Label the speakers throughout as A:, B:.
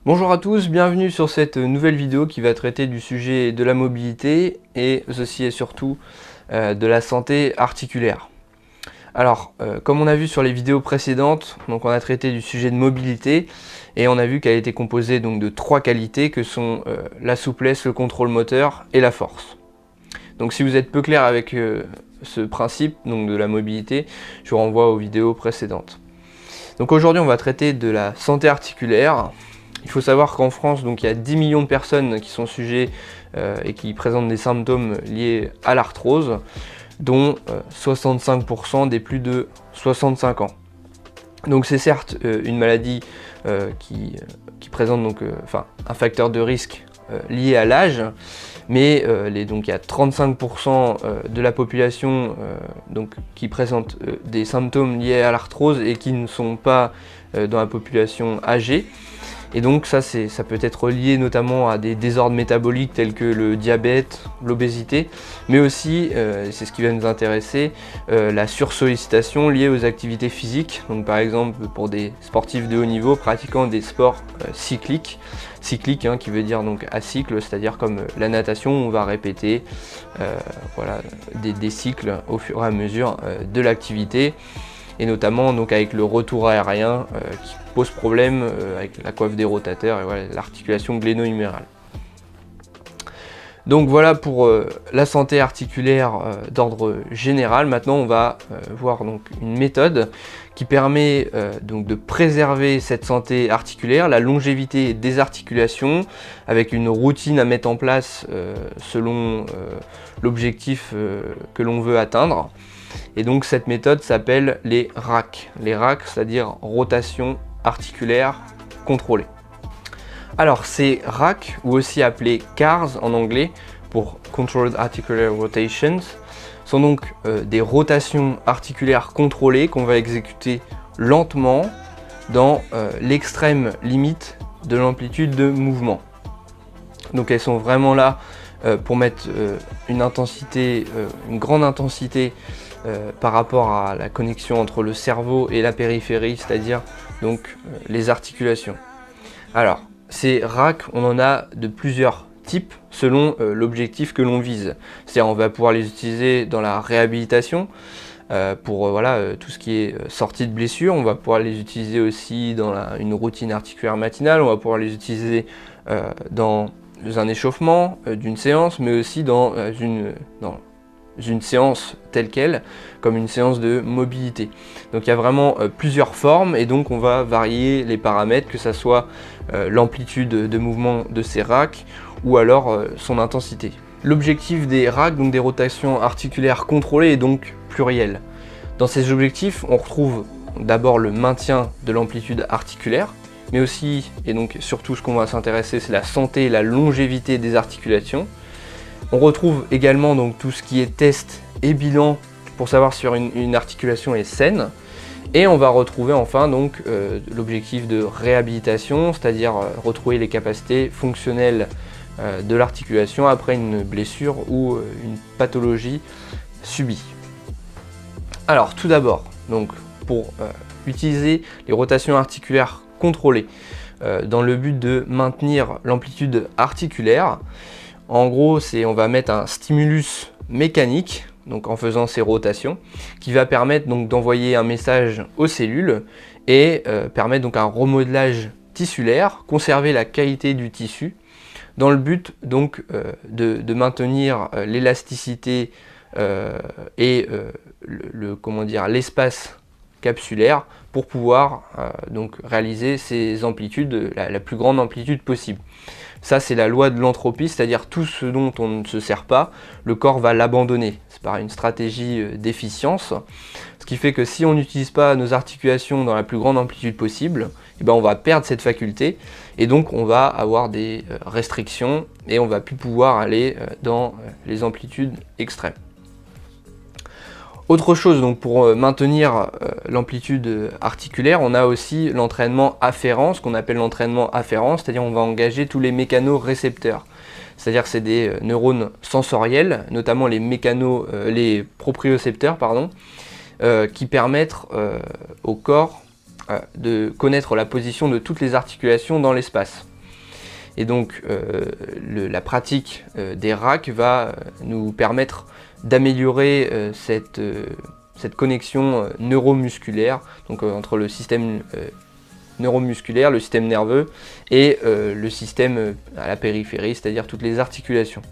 A: Bonjour à tous, bienvenue sur cette nouvelle vidéo qui va traiter du sujet de la mobilité et ceci et surtout de la santé articulaire. Alors, comme on a vu sur les vidéos précédentes, donc on a traité du sujet de mobilité et on a vu qu'elle était composée donc de trois qualités que sont la souplesse, le contrôle moteur et la force. Donc si vous êtes peu clair avec ce principe donc de la mobilité, je vous renvoie aux vidéos précédentes. Donc aujourd'hui on va traiter de la santé articulaire. Il faut savoir qu'en France, donc, il y a 10 millions de personnes qui sont sujets et qui présentent des symptômes liés à l'arthrose, dont 65% des plus de 65 ans. Donc c'est certes une maladie qui présente donc, un facteur de risque lié à l'âge, mais donc il y a 35% de la population donc, qui présente des symptômes liés à l'arthrose et qui ne sont pas dans la population âgée. Et donc ça peut être lié notamment à des désordres métaboliques tels que le diabète, l'obésité, mais aussi, c'est ce qui va nous intéresser, la sursollicitation liée aux activités physiques. Donc par exemple pour des sportifs de haut niveau pratiquant des sports cycliques, qui veut dire donc à cycle, c'est-à-dire comme la natation, on va répéter des cycles au fur et à mesure de l'activité. Et notamment donc avec le retour aérien qui pose problème avec la coiffe des rotateurs et voilà, l'articulation gléno-humérale. Donc voilà pour la santé articulaire d'ordre général. Maintenant on va voir donc une méthode qui permet donc de préserver cette santé articulaire, la longévité des articulations, avec une routine à mettre en place selon l'objectif que l'on veut atteindre. Et donc cette méthode s'appelle les RAC. Les RAC, c'est-à-dire rotation articulaire contrôlée. Alors ces RAC, ou aussi appelés CARS en anglais, pour Controlled Articular Rotations, sont donc des rotations articulaires contrôlées qu'on va exécuter lentement dans l'extrême limite de l'amplitude de mouvement. Donc elles sont vraiment là pour mettre une grande intensité par rapport à la connexion entre le cerveau et la périphérie, c'est-à-dire donc les articulations. Alors, ces RAC, on en a de plusieurs types selon l'objectif que l'on vise. C'est-à-dire on va pouvoir les utiliser dans la réhabilitation pour tout ce qui est sortie de blessure. On va pouvoir les utiliser aussi dans une routine articulaire matinale. On va pouvoir les utiliser dans un échauffement d'une séance, mais aussi dans une séance telle quelle, comme une séance de mobilité. Donc il y a vraiment plusieurs formes et donc on va varier les paramètres, que ce soit l'amplitude de mouvement de ces RAC ou alors son intensité. L'objectif des RAC, donc des rotations articulaires contrôlées, est donc pluriel. Dans ces objectifs, on retrouve d'abord le maintien de l'amplitude articulaire, mais aussi, et donc surtout ce qu'on va s'intéresser, c'est la santé et la longévité des articulations. On retrouve également donc tout ce qui est test et bilan pour savoir si une articulation est saine. Et on va retrouver enfin donc l'objectif de réhabilitation, c'est-à-dire retrouver les capacités fonctionnelles de l'articulation après une blessure ou une pathologie subie. Alors tout d'abord, donc pour utiliser les rotations articulaires contrôlées dans le but de maintenir l'amplitude articulaire, en gros, on va mettre un stimulus mécanique, donc en faisant ces rotations, qui va permettre donc d'envoyer un message aux cellules et permettre donc un remodelage tissulaire, conserver la qualité du tissu, dans le but donc de maintenir l'élasticité et l'espace capsulaire pour pouvoir donc réaliser ces amplitudes, la plus grande amplitude possible. Ça, c'est la loi de l'entropie, c'est-à-dire tout ce dont on ne se sert pas, le corps va l'abandonner. C'est par une stratégie d'efficience, ce qui fait que si on n'utilise pas nos articulations dans la plus grande amplitude possible, on va perdre cette faculté et donc on va avoir des restrictions et on va plus pouvoir aller dans les amplitudes extrêmes. Autre chose, donc pour maintenir l'amplitude articulaire, on a aussi l'entraînement afférent, ce qu'on appelle l'entraînement afférent, c'est-à-dire on va engager tous les mécanorécepteurs. C'est-à-dire que c'est des neurones sensoriels, notamment les propriocepteurs, qui permettent au corps de connaître la position de toutes les articulations dans l'espace. Et donc la pratique des racks va nous permettre d'améliorer cette connexion neuromusculaire, donc entre le système neuromusculaire, le système nerveux et le système à la périphérie, c'est-à-dire toutes les articulations.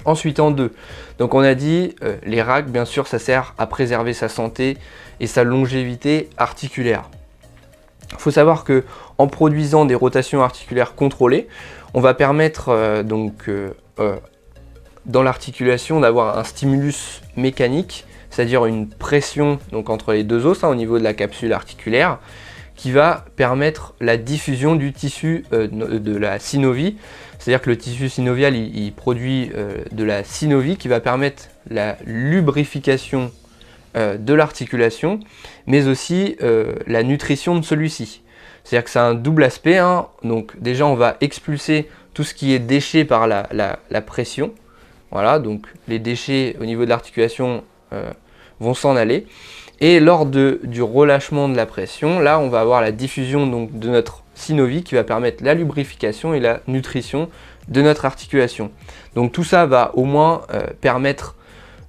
A: Ensuite en 2, donc on a dit les racks, bien sûr ça sert à préserver sa santé et sa longévité articulaire. Il faut savoir que en produisant des rotations articulaires contrôlées, on va permettre dans l'articulation d'avoir un stimulus mécanique, c'est-à-dire une pression donc, entre les deux os au niveau de la capsule articulaire, qui va permettre la diffusion du tissu de la synovie. C'est-à-dire que le tissu synovial il produit de la synovie qui va permettre la lubrification de l'articulation, mais aussi la nutrition de celui-ci. C'est-à-dire que c'est un double aspect, hein. Donc déjà on va expulser tout ce qui est déchet par la pression. Voilà, donc les déchets au niveau de l'articulation vont s'en aller. Et lors du relâchement de la pression, là on va avoir la diffusion donc, de notre synovie qui va permettre la lubrification et la nutrition de notre articulation. Donc tout ça va au moins permettre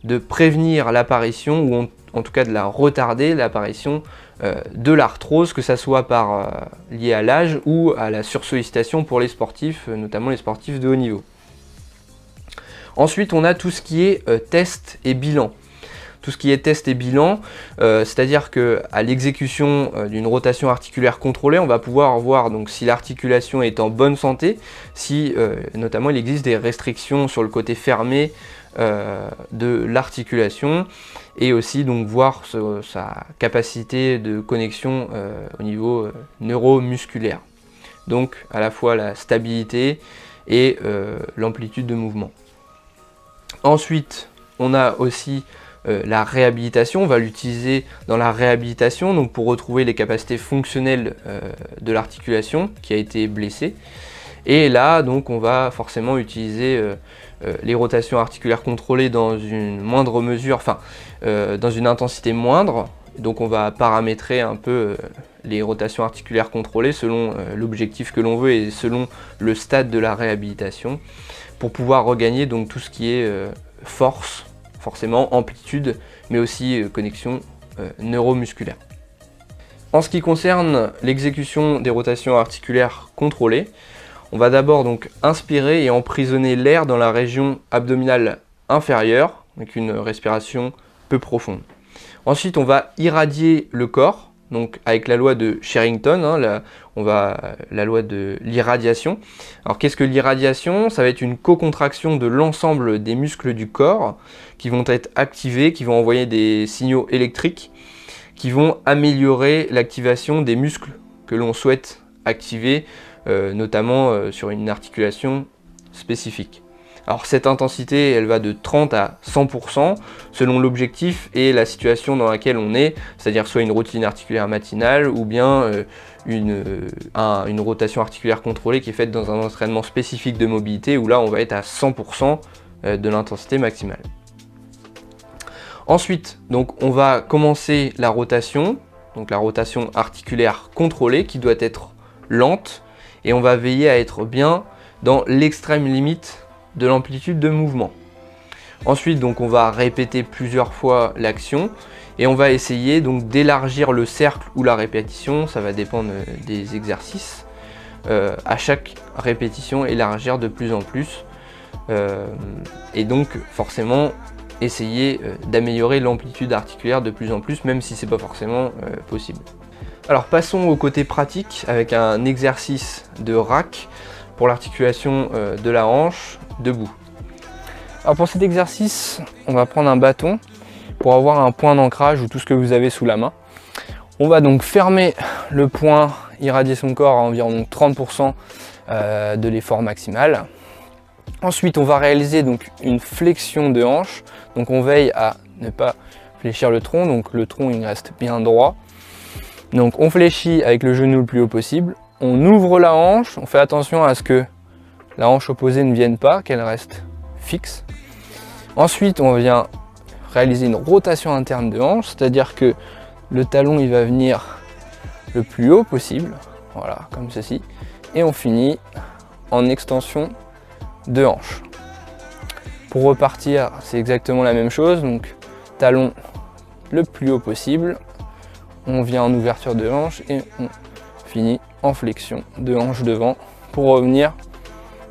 A: de prévenir l'apparition, ou en tout cas de la retarder, l'apparition de l'arthrose, que ça soit lié à l'âge ou à la sursollicitation pour les sportifs, notamment les sportifs de haut niveau. Ensuite on a tout ce qui est test et bilan. Tout ce qui est test et bilan, c'est-à-dire qu'à l'exécution d'une rotation articulaire contrôlée, on va pouvoir voir donc, si l'articulation est en bonne santé, si notamment il existe des restrictions sur le côté fermé de l'articulation, et aussi donc voir sa capacité de connexion au niveau neuromusculaire. Donc à la fois la stabilité et l'amplitude de mouvement. Ensuite, on a aussi la réhabilitation. On va l'utiliser dans la réhabilitation donc pour retrouver les capacités fonctionnelles de l'articulation qui a été blessée. Et là, donc, on va forcément utiliser les rotations articulaires contrôlées dans une moindre mesure, enfin, dans une intensité moindre. Donc, on va paramétrer un peu les rotations articulaires contrôlées selon l'objectif que l'on veut et selon le stade de la réhabilitation pour pouvoir regagner donc tout ce qui est force, forcément amplitude, mais aussi connexion neuromusculaire. En ce qui concerne l'exécution des rotations articulaires contrôlées, on va d'abord donc inspirer et emprisonner l'air dans la région abdominale inférieure, avec une respiration peu profonde. Ensuite, on va irradier le corps, donc avec la loi de Sherrington, hein, la loi de l'irradiation. Alors qu'est-ce que l'irradiation? Ça va être une co-contraction de l'ensemble des muscles du corps qui vont être activés, qui vont envoyer des signaux électriques, qui vont améliorer l'activation des muscles que l'on souhaite activer, notamment sur une articulation spécifique. Alors cette intensité, elle va de 30 à 100% selon l'objectif et la situation dans laquelle on est, c'est-à-dire soit une routine articulaire matinale ou bien une rotation articulaire contrôlée qui est faite dans un entraînement spécifique de mobilité où là on va être à 100% de l'intensité maximale. Ensuite, donc on va commencer la rotation, donc la rotation articulaire contrôlée qui doit être lente et on va veiller à être bien dans l'extrême limite de l'amplitude de mouvement. Ensuite, donc, on va répéter plusieurs fois l'action et on va essayer donc d'élargir le cercle ou la répétition, ça va dépendre des exercices. À chaque répétition, élargir de plus en plus et donc forcément essayer d'améliorer l'amplitude articulaire de plus en plus, même si c'est pas forcément possible. Alors passons au côté pratique avec un exercice de rack pour l'articulation de la hanche debout. Alors pour cet exercice, on va prendre un bâton pour avoir un point d'ancrage ou tout ce que vous avez sous la main. On va donc fermer le point, irradier son corps à environ 30% de l'effort maximal. Ensuite, on va réaliser donc une flexion de hanche. Donc on veille à ne pas fléchir le tronc, donc le tronc il reste bien droit. Donc on fléchit avec le genou le plus haut possible. On ouvre la hanche, on fait attention à ce que la hanche opposée ne vienne pas, qu'elle reste fixe. Ensuite, on vient réaliser une rotation interne de hanche, c'est-à-dire que le talon il va venir le plus haut possible, voilà, comme ceci. et on finit en extension de hanche. Pour repartir, c'est exactement la même chose, donc talon le plus haut possible, on vient en ouverture de hanche et on finit en flexion de hanche devant pour revenir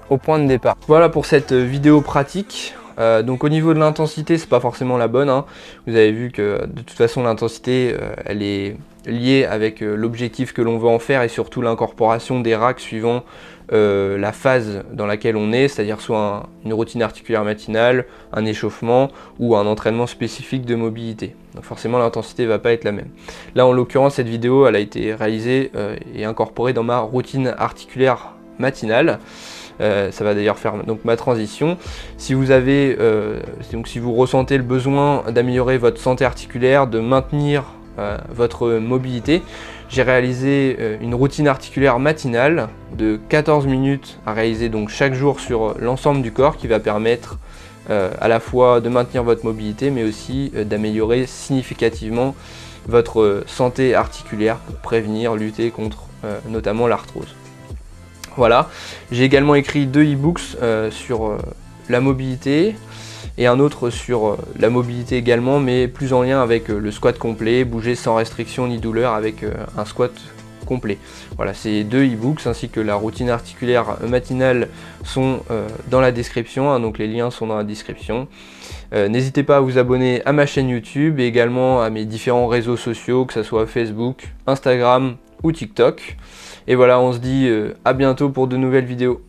A: au point de départ. Voilà pour cette vidéo pratique. Donc au niveau de l'intensité, c'est pas forcément la bonne, hein. Vous avez vu que de toute façon l'intensité elle est liée avec l'objectif que l'on veut en faire et surtout l'incorporation des racks suivant la phase dans laquelle on est, c'est-à-dire soit une routine articulaire matinale, un échauffement ou un entraînement spécifique de mobilité. Donc forcément l'intensité ne va pas être la même. Là en l'occurrence cette vidéo elle a été réalisée et incorporée dans ma routine articulaire matinale. Ça va d'ailleurs faire donc ma transition. Si vous avez, si vous ressentez le besoin d'améliorer votre santé articulaire, de maintenir votre mobilité, j'ai réalisé une routine articulaire matinale de 14 minutes à réaliser donc chaque jour sur l'ensemble du corps qui va permettre à la fois de maintenir votre mobilité mais aussi d'améliorer significativement votre santé articulaire pour prévenir, lutter contre notamment l'arthrose. Voilà, j'ai également écrit 2 e-books sur la mobilité et un autre sur la mobilité également, mais plus en lien avec le squat complet, bouger sans restriction ni douleur avec un squat complet. Voilà, ces 2 e-books ainsi que la routine articulaire matinale sont dans la description, hein, donc les liens sont dans la description. N'hésitez pas à vous abonner à ma chaîne YouTube et également à mes différents réseaux sociaux, que ce soit Facebook, Instagram ou TikTok. Et voilà, on se dit à bientôt pour de nouvelles vidéos.